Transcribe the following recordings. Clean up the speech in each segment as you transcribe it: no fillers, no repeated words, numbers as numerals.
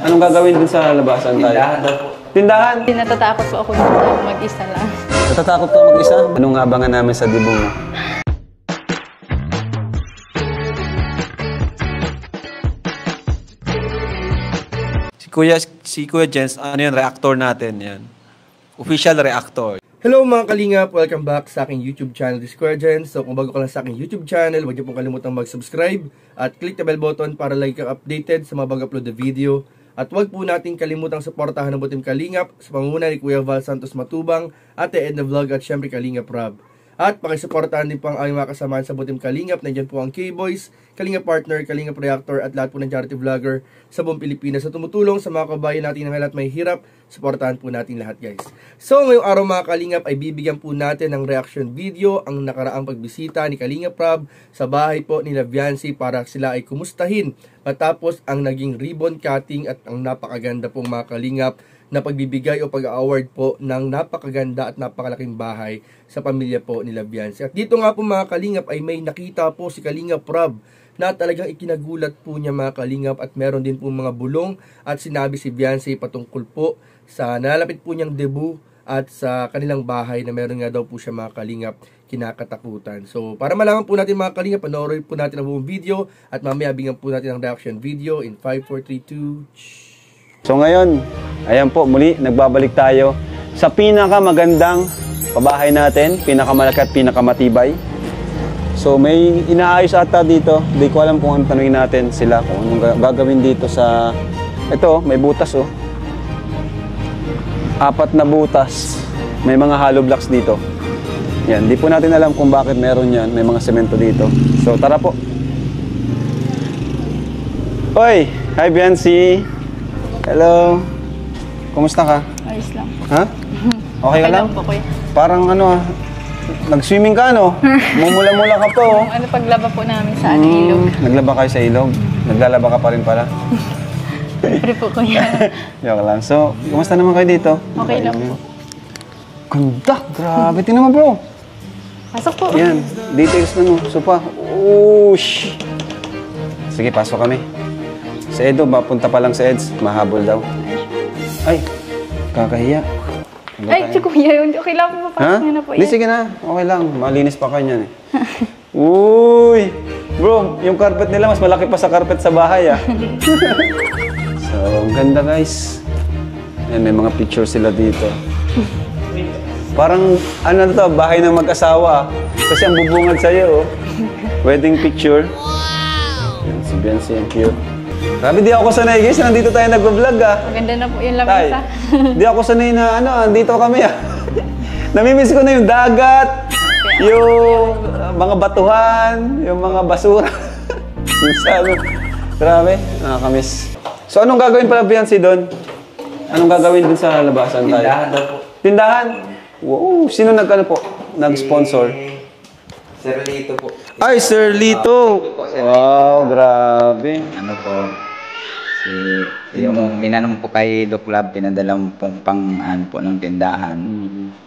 Anong gagawin dun sa labasan tayo? Tindahan daw po. Tindahan? Natatakot po ako dito mag-isa lang. Natatakot ka mag-isa? Anong abangan namin sa dibong mo? Si Kuya Jens, ano yun, reactor natin yan. Official reactor. Hello mga kalingap! Welcome back sa aking YouTube channel, The Square Gens. So kung bago ka lang sa aking YouTube channel, huwag niyo pong kalimutang mag-subscribe at click the bell button para like kang updated sa mga bago-upload na video. At huwag po natin kalimutang suportahan ng Butim Kalingap sa pangunguna ni Kuya Val Santos Matubang, Ate Edna Vlog at syempre Kalingap Rob. At pakisuportahan din po ang aming mga kasamahan sa Butim Kalingap. Nandiyan po ang K-Boys, Kalingap Partner, Kalingap Reactor at lahat po ng charity vlogger sa buong Pilipinas na tumutulong sa mga kabayan natin na lahat may hirap. Suportahan po natin lahat guys. So ngayong araw mga Kalingap ay bibigyan po natin ng reaction video ang nakaraang pagbisita ni Kalingap Rob sa bahay po ni Viancy para sila ay kumustahin matapos ang naging ribbon cutting at ang napakaganda pong mga Kalingap na pagbibigay o pag-award po ng napakaganda at napakalaking bahay sa pamilya po ni Viancy. At dito nga po mga Kalingap ay may nakita po si Kalingap Rob na talagang ikinagulat po niya mga Kalingap at meron din po mga bulong at sinabi si Viancy patungkol po sa nalalapit po niyang debut at sa kanilang bahay na meron nga daw po siya mga Kalingap kinakatakutan. So para malaman po natin mga Kalingap, panoorin po natin ang buong video at mamaya bigyan po natin ang reaction video in 5, 4, 3, 2... So ngayon, ayan po, muli, nagbabalik tayo sa pinakamagandang pabahay natin, pinakamalaki at pinakamatibay. So may inaayos ata dito, hindi ko alam kung anong tanungin natin sila, kung anong gagawin dito sa... Ito, may butas oh. 4 na butas, may mga hollow blocks dito. Yan, di po natin alam kung bakit meron yan, may mga semento dito. So tara po. Oy, hi Viancy! Hello. Kumusta ka? Ayos lang. Ha? Okay ka lang? Po, kuya. Parang ano nag-swimming ka ano? Mumula-mula ka po. Ano paglaba po namin sa ilog. Naglaba kayo sa ilog? Naglalaba ka pa rin pala? Siyempre po, kuya. Joke lang. So, kumusta naman kayo dito? Okay lang po. Ganda! Grabe. Tingnan mo bro. Pasok po. Yan. Details na no. Sopa. Oosh! Sige, pasok kami. Si Edo, mapunta pa lang sa Eds. Mahabol daw. Ay, kakahiya. Ay, si kuya yun. Okay lang po. Papasok niya na po. Hindi, sige na. Okay lang. Malinis pa kanya eh. Uy! Bro, yung carpet nila mas malaki pa sa carpet sa bahay ah. So, ang ganda guys. Yan, may mga picture sila dito. Parang, ano na to, bahay ng mag-asawa. Kasi ang bubungad sa'yo oh. Wedding picture. Yan, si Viancy, ang cute. Grabe, di ako sanay guys, nandito tayo nagbablog ah. Maganda na po yung lamesa. Di ako sanay na ano, nandito kami ah. Namimiss ko na yung dagat, yung mga batuhan, yung mga basura. Grabe, nakakamiss. So anong gagawin pala Viancy doon? Anong gagawin dun sa labasan tayo? Tindahan daw po. Tindahan? Wow, sino nag-sponsor? Sir Lito po. Ay, Sir Lito! Wow, grabe. Ano po, yung minanong po kay Doc Lab, pinadala mo pong pang-an po ng tindahan.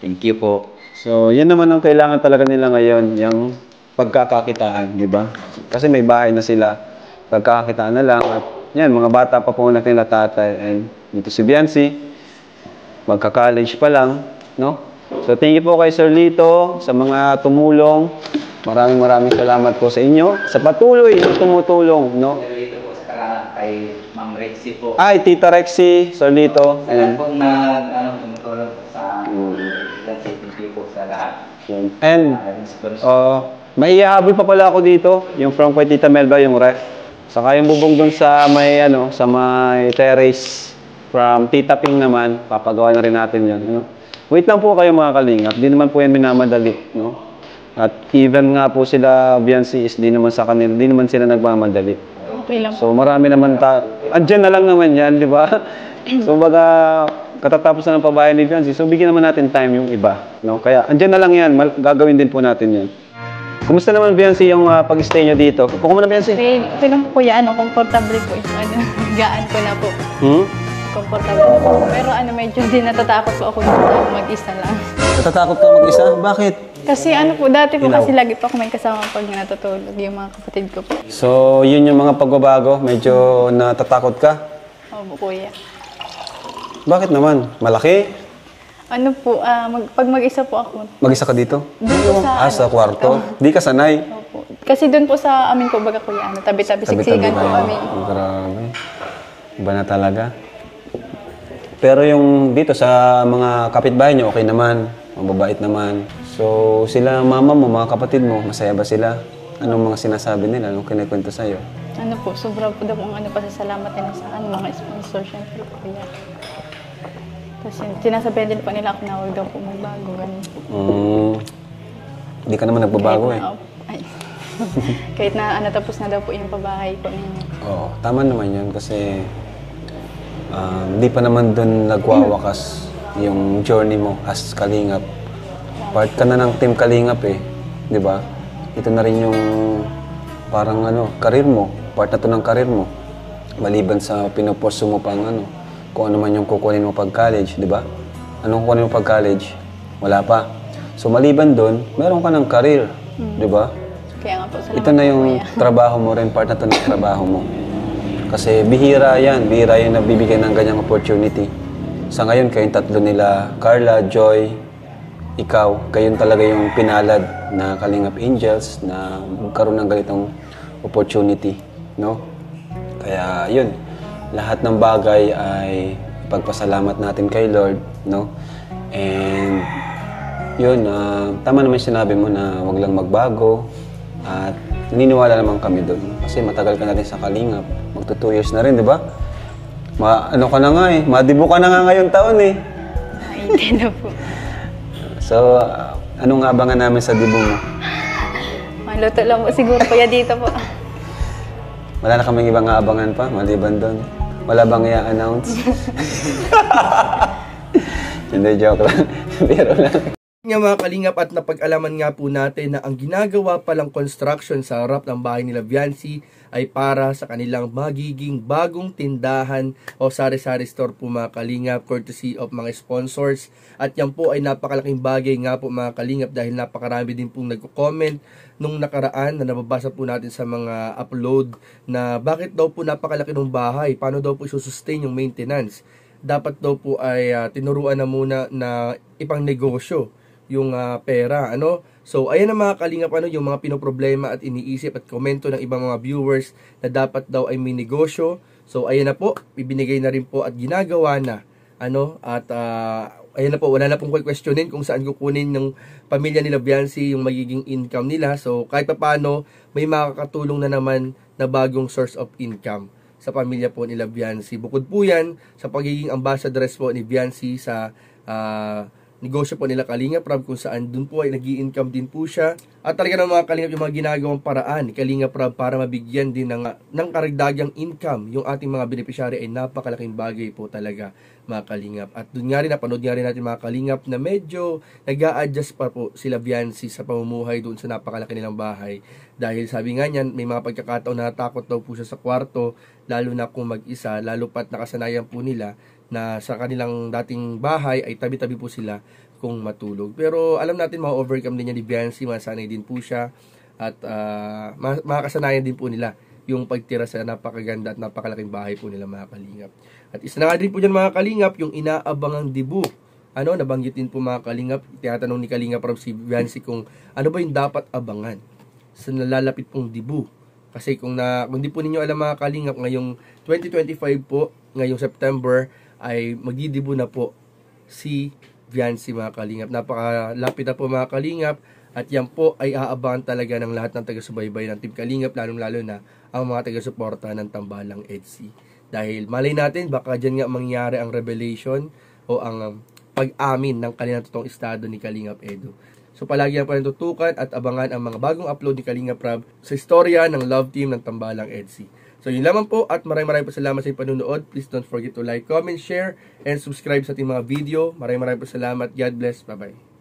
Thank you po. So, yan naman ang kailangan talaga nila ngayon, yung pagkakakitaan, di ba? Kasi may bahay na sila, pagkakakitaan na lang. At yan, mga bata pa po natin na tatay. And dito si Viancy, magka-college pa lang, no? So, thank you po kay Sir Lito sa mga tumulong. Maraming salamat po sa inyo sa patuloy na tumutulong, no? Sir Lito po, saka kay Ma'am Rexy po. Ay, Tita Rexy, Sir Lito. Sila pong tumutulong po sa thank you po sa lahat. And, may ihahabol pa pala ako dito, yung from kay Tita Melba, yung ref. Saka yung bubong dun sa may, sa may terrace from Tita Ping naman, papagawa na rin natin yun, no? Wait lang po kayo mga Kalingap, di naman po yan minamadali, no? At even nga po sila Viancy is di naman sa kanila, di naman sila nagmamadali. Okay lang po. So marami naman andyan na lang naman yan, di ba? So baga katatapos na ng pabahay ni Viancy, so bigyan naman natin time yung iba, no? Kaya andyan na lang yan, gagawin din po natin yan. Kumusta naman Viancy yung pag-stay nyo dito? Puko mo na Viancy. Okay lang po yan, comfortable po yung gaan ko na po. Comfortable po. Pero medyo din natatakot po ako dito mag-isa lang. Natatakot ka mag-isa? Bakit? Kasi po, dati po kasi lagi po ako may kasama pag natutulog yung mga kapatid ko po. So, yun yung mga pagbabago? Medyo natatakot ka? Opo. Opo, kuya. Bakit naman? Malaki? Ano po, pag mag-isa po ako, Mag-isa ka dito? doon po sa, Sa kwarto? Di ka sanay? Opo. Kasi doon po sa amin po, baga kuya, tabi-tabi, siksikan po kayo. kami. Grabe. Iba na talaga. Pero yung dito sa mga kapitbahay nyo, okay naman. Mababait naman. So, sila mama mo, mga kapatid mo, masaya ba sila? Anong mga sinasabi nila? Anong kinikwento sa'yo? Ano po, sobra po daw kung pasasalamat nila sa mga sponsor, syempre po kuya. Tapos yun, sinasabihan din po nila ako na huwag daw po magbago, ganun. Hindi ka naman nagbabago Kahit na, ay, kahit na tapos na daw po yung pabahay po ninyo. Oo, tama naman yun kasi hindi pa naman doon nagwawakas yung journey mo as Kalingap. Part ka na ng Team Kalingap eh, di ba? Ito na rin yung parang karir mo. Part na to ng karir mo. Maliban sa pinopursue mo pang kung ano man yung kukunin mo pag college, di ba? Anong kukunin mo pag college? Wala pa. So maliban doon, meron ka ng karir, di ba? Kaya nga po, salamat Ito na yung po, kuya. trabaho mo rin, part na to ng trabaho mo. Kasi bihira yan nabibigyan ng ganyang opportunity. Sa ngayon, kayong tatlo nila, Carla, Joy, ikaw, kayong talaga yung pinalad na Kalingap Angels na magkaroon ng ganitong opportunity, no? Kaya yun, lahat ng bagay ay pagpasalamat natin kay Lord, no? And yun, tama naman yung sinabi mo na wag lang magbago at naniniwala naman kami doon. Kasi matagal ka na rin sa Kalingap. Magto 2 years na rin, di ba? Ano ka na nga eh, madibo ka na nga ngayon taon eh. Hindi na po. So, anong abangan namin sa dibo mo? Maluto lang po siguro kuya dito po. Wala na kaming ibang aabangan pa, maliban doon. Wala bang i-announce? Hindi, joke lang. Pero lang. Nga mga Kalingap, at napag-alaman nga po natin na ang ginagawa palang construction sa harap ng bahay nila Viancy ay para sa kanilang magiging bagong tindahan o sari-sari store po mga Kalingap, courtesy of mga sponsors. At yan po ay napakalaking bagay nga po mga Kalingap dahil napakarami din pong nagko-comment nung nakaraan na nababasa po natin sa mga upload na bakit daw po napakalaki ng bahay, paano daw po isusustain yung maintenance. Dapat daw po ay tinuruan na muna na ipang negosyo yung pera, So, ayan ang mga Kalingap, yung mga pinoproblema at iniisip at komento ng ibang mga viewers na dapat daw ay may negosyo. So, ayan na po, ibinigay na rin po at ginagawa na, at ayan na po, wala na pong questionin kung saan kukunin ng pamilya nila Viancy yung magiging income nila. So, kahit pa paano, may makakatulong na naman na bagong source of income sa pamilya po nila Viancy. Bukod po yan sa pagiging ambassadors po ni Viancy sa negosyo po nila Kalingap Rab, kung saan dun po ay nag-i-income din po siya. At talaga ng mga Kalingap yung mga ginagawang paraan ni Kalingap Rab para mabigyan din ng karagdagang income yung ating mga beneficiary ay napakalaking bagay po talaga mga Kalingap. At dun nga rin, napanood nga rin natin mga Kalingap na medyo nag-a-adjust pa po sila Viancy sa pamumuhay dun sa napakalaki nilang bahay. Dahil sabi nga niyan, may mga pagkakataon na natakot daw po siya sa kwarto, lalo na kung mag-isa, lalo pat nakasanayan po nila na sa kanilang dating bahay ay tabi-tabi po sila kung matulog. Pero alam natin ma-overcome din niya ni Viancy, masanay din po siya at makakasanayan din po nila yung pagtira sa napakaganda at napakalaking bahay po nila mga Kalingap. At isa na nga din po dyan mga Kalingap, yung inaabangang dibu. Nabanggit din po mga Kalingap, tinatanong ni Kalingap Rab si Viancy kung ano ba yung dapat abangan sa nalalapit pong dibu. Kasi kung di po ninyo alam mga Kalingap, ngayong 2025 po, ngayong September, ay magdidibo na po si Viancy mga Kalingap. Napakalapit na po mga Kalingap at yan po ay aabangan talaga ng lahat ng taga-subaybay ng Team Kalingap, lalong-lalo na ang mga taga-suporta ng Tambalang EDSI. Dahil malay natin, baka dyan nga mangyari ang revelation o ang pag-amin ng kanilang totoong estado ni Kalingap Edu. So palagi yan po tutukan at abangan ang mga bagong upload ni Kalingap Rab sa istorya ng love team ng Tambalang EDSI. So yun lamang po at maraming po salamat sa inyong panunood. Please don't forget to like, comment, share, and subscribe sa ating mga video. Maraming po salamat. God bless. Bye-bye.